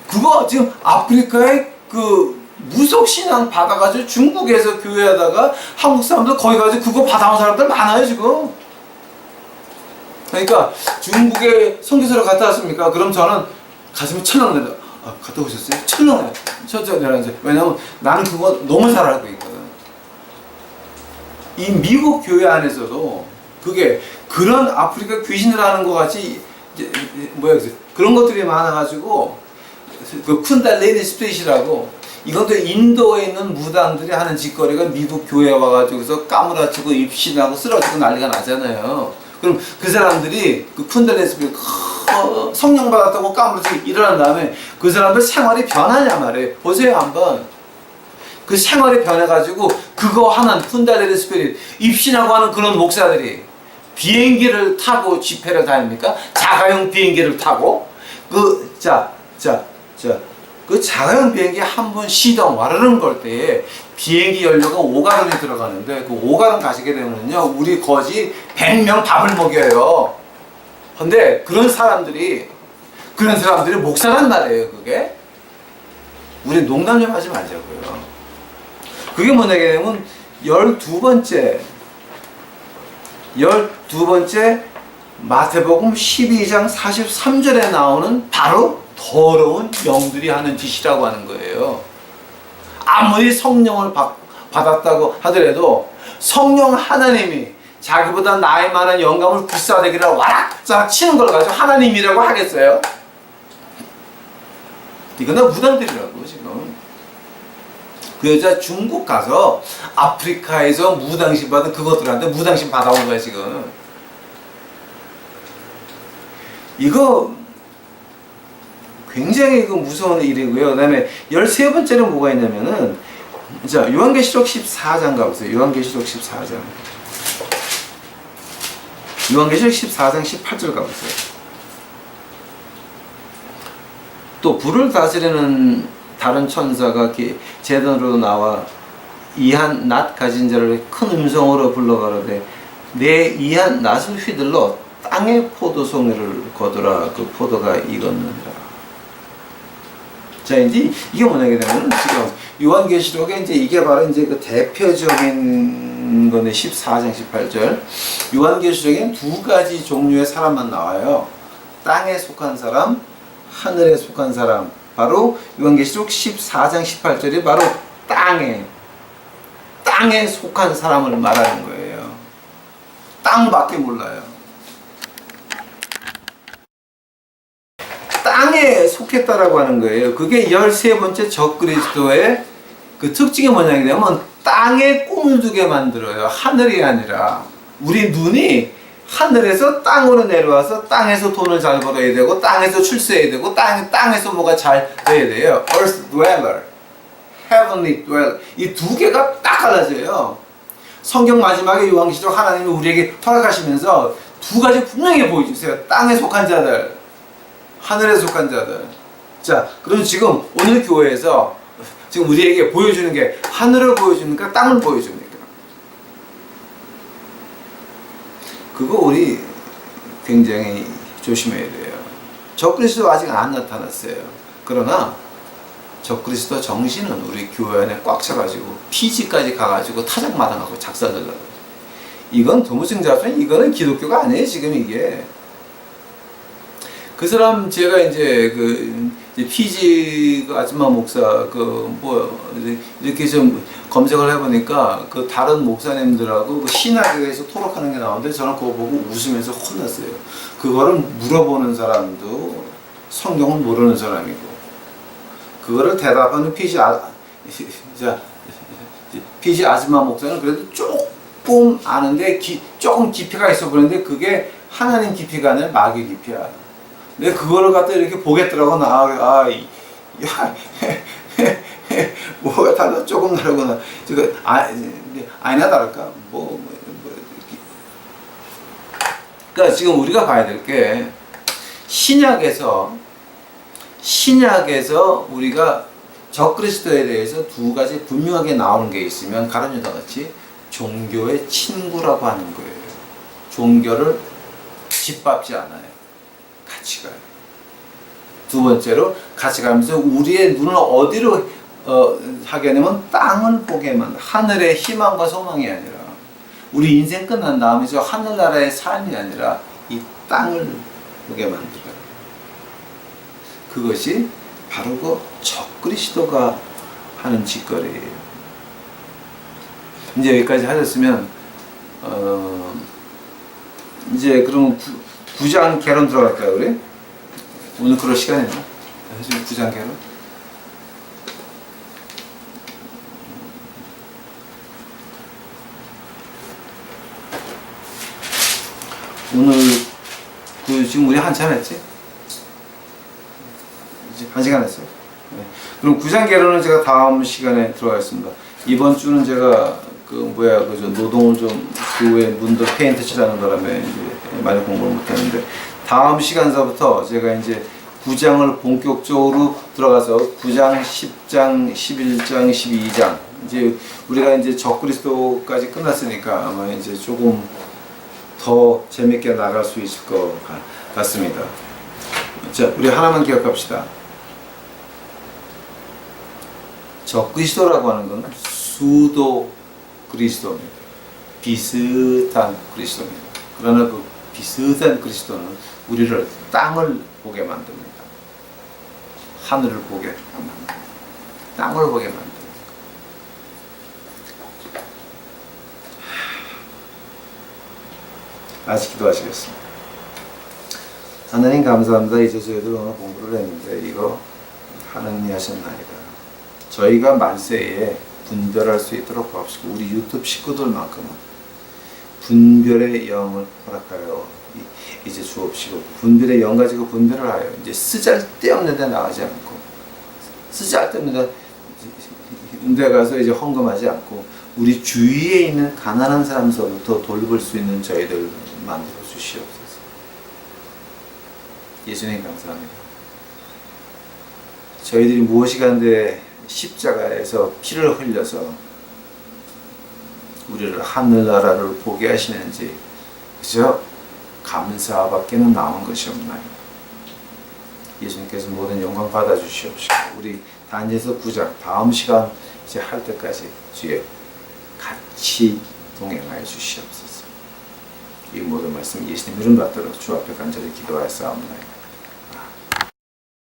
그거 지금 아프리카의 그 무속 신앙 받아가지고 중국에서 교회하다가 한국 사람들 거기 가서 그거 받아온 사람들 많아요 지금. 그러니까 중국에 선교사로 갔다 왔습니까? 그럼 저는 가슴이 철렁된다. 아, 갔다 오셨어요? 철렁해요. 왜냐면 나는 그거 너무 잘 알고 있거든. 이 미국 교회 안에서도 그게 그런 아프리카 귀신을 하는 것 같이 그런 것들이 많아가지고 그 쿤달레니 스피릿이라고 이것도 인도에 있는 무당들이 하는 짓거리가 미국 교회에 와가지고서 까무라치고 입신하고 쓰러지고 난리가 나잖아요. 그럼 그 사람들이 그 쿤달레니 스피릿 성령 받았다고 까무라치고 일어난 다음에 그 사람들 생활이 변하냐 말이에요. 보세요 한번. 그 생활이 변해가지고 그거 하는 쿤달레니 스피릿 입신하고 하는 그런 목사들이 비행기를 타고 집회를 다닙니까? 자가용 비행기를 타고 그 자가용 비행기 한 번 시동 와르릉 걸 때에 비행기 연료가 5가런이 들어가는데 그 5가런 가시게 되면요 우리 거지 100명 밥을 먹여요. 근데 그런 사람들이 목사란 말이에요. 그게 우리 농담 좀 하지 말자고요. 그게 뭐냐면 12번째 마태복음 12장 43절에 나오는 바로 더러운 영들이 하는 짓이라고 하는 거예요. 아무리 성령을 받았다고 하더라도 성령 하나님이 자기보다 나이 많은 영감을 귀싸대기를 와락자락 치는 걸 가지고 하나님이라고 하겠어요? 이건 다 무당들이라고 지금. 그 여자 중국 가서 아프리카에서 무당신 받은 그것들한테 무당신 받아온 거야 지금. 이거 굉장히 무서운 일이고요. 그 다음에 13번째는 뭐가 있냐면은 자 요한계시록 14장 가보세요. 요한계시록 14장 18절 가보세요. 또 불을 다스리는 다른 천사가 제단으로 나와 이한 낫 가진 자를 큰 음성으로 불러가로되 내 이한 낫을 휘둘러 땅의 포도송이를 거두라. 그 포도가 익었느니라. 자, 이제 이게 뭐냐게 되면 지금 요한계시록에 이제 이게 바로 이제 그 대표적인 건데 14장 18절. 요한계시록에는 두 가지 종류의 사람만 나와요. 땅에 속한 사람, 하늘에 속한 사람. 바로 요한계시록 14장 18절이 바로 땅에 속한 사람을 말하는 거예요. 땅밖에 몰라요. 땅에 속했다라고 하는 거예요. 그게 13번째 적그리스도의 그 특징이 뭐냐면 땅에 꿈을 두게 만들어요. 하늘이 아니라. 우리 눈이 하늘에서 땅으로 내려와서 땅에서 돈을 잘 벌어야 되고 땅에서 출세해야 되고 땅에서 뭐가 잘 돼야 돼요. Earth dweller, heavenly dweller. 이 두 개가 딱 갈라져요. 성경 마지막에 요한계시록 하나님이 우리에게 허락하시면서 두 가지 분명히 보여주세요. 땅에 속한 자들, 하늘에 속한 자들. 자, 그럼 지금 오늘 교회에서 지금 우리에게 보여주는 게 하늘을 보여주니까 땅을 보여줍니까? 그거 우리 굉장히 조심해야 돼요. 적그리스도 아직 안 나타났어요. 그러나 적그리스도 정신은 우리 교회 안에 꽉 차가지고 피지까지 가가지고 타작마당하고 작사들라고. 이건 도무증자편, 이거는 기독교가 아니에요. 지금 이게 그 사람 제가 이제 피지 아줌마 목사 이렇게 좀 검색을 해보니까 그 다른 목사님들하고 그 신학교에서 토록하는 게 나오는데 저는 그거 보고 웃으면서 혼났어요. 그거를 물어보는 사람도 성경을 모르는 사람이고 그거를 대답하는 피지 아줌마 목사는 그래도 조금 아는데 조금 깊이가 있어 보이는데 그게 하나님 깊이가 아니라 마귀 깊이야. 근데 그거를 갖다 이렇게 보겠더라고. 뭐가 달라? 조금 다르구나. 아니나 다를까? 그러니까 지금 우리가 봐야 될 게 신약에서 우리가 적그리스도에 대해서 두 가지 분명하게 나오는 게 있으면 가룟유다 같이 종교의 친구라고 하는 거예요. 종교를 짓밟지 않아요. 같이 가요. 두 번째로 같이 가면서 우리의 눈을 어디로 하게 되면 땅을 보게만, 하늘의 희망과 소망이 아니라 우리 인생 끝난 다음에 저 하늘나라의 삶이 아니라 이 땅을 보게 만들어요. 그것이 바로 그 적그리스도가 하는 짓거리예요. 이제 여기까지 하셨으면 이제 그럼 9장 개론 들어갈까요, 우리? 오늘 그럴 시간이나? 지금 9장 개론? 오늘 지금 우리 한참 했지? 이제 1시간 했어요. 네. 그럼 9장 개론은 제가 다음 시간에 들어가겠습니다. 이번 주는 제가 노동을 좀 교회 문도 페인트 칠하는 바람에 이제 많이 공부를 못했는데 다음 시간서부터 제가 이제 9장을 본격적으로 들어가서 9장, 10장, 11장, 12장 이제 우리가 이제 적그리스도까지 끝났으니까 아마 이제 조금 더 재밌게 나갈 수 있을 것 같습니다. 자, 우리 하나만 기억합시다. 적그리스도라고 하는 건 수도 그리스도입니다. 비슷한 그리스도입니다. 그러나 그 비슷한 그리스도는 우리를 땅을 보게 만듭니다. 하늘을 보게 만듭니다. 땅을 보게 만듭니다. 아직 기도하시겠습니다. 하나님 감사합니다. 이제 저희들 오늘 공부를 했는데 이거 하나님이 하셨나이다. 저희가 만세에 분별할 수 있도록 도와주시고 우리 유튜브 식구들만큼은 분별의 영을 허락하여 이제 주옵시고 분별의 영 가지고 분별을 하여 이제 쓰잘데없는 데 나가지 않고 쓰잘데없는 데 가서 이제 헌금하지 않고 우리 주위에 있는 가난한 사람서부터 돌볼 수 있는 저희들 만들어 주시옵소서. 예수님 감사합니다. 저희들이 무엇이 간데 십자가에서 피를 흘려서 우리를 하늘나라를 보게 하시는지 그저 감사밖에는 남은 것이 없나요? 예수님께서 모든 영광 받아 주시옵시고 우리 단지에서 9장 다음 시간 이제 할 때까지 주의 같이 동행하여 주시옵소서. 이 모든 말씀 예수님 이름 받들어 주 앞에 간절히 기도하였사옵나이다.